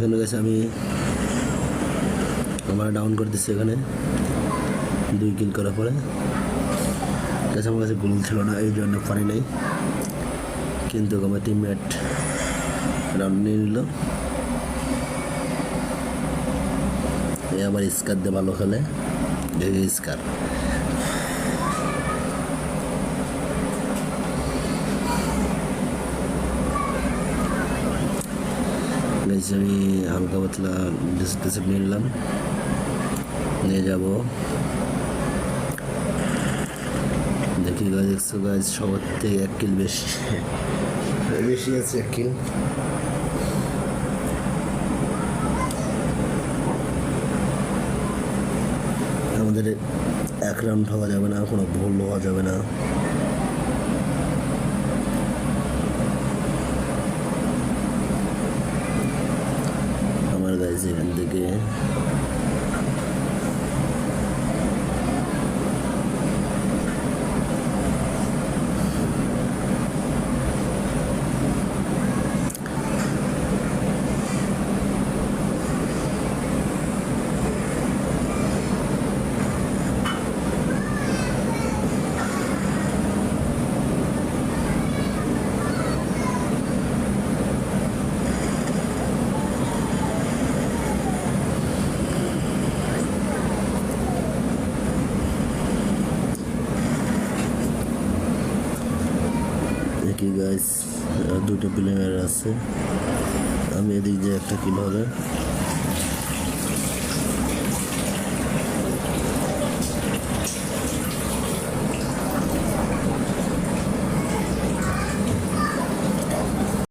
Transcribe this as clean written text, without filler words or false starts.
এখানে গেছে আমি আমার ডাউন করে দিচ্ছি। এখানে 2 কিল করার পরে গেছে আমার কাছে গোল ছিল না, এই জন্য পারি নাই, কিন্তু আমার টিমমেট রাউন্ড নিয়ে নিল। আবার স্কার দিয়ে ভালো খেলে, স্কার আমি হালকা পাতলা ডিসিপ্লিন নিলাম, নিয়ে যাব। দেখি গাছ, দেখছো গাছ সবার থেকে 1 কিল বেশি আছে, 1 কিল। আমাদের 1 রাউন্ড হওয়া যাবে না, কোনো ভুল হওয়া যাবে না। আমার গাইজ এখান থেকে কি গাইস, 2টা প্লেয়ার আছে, আমি এদিক দিয়ে 1টা কিল হবে।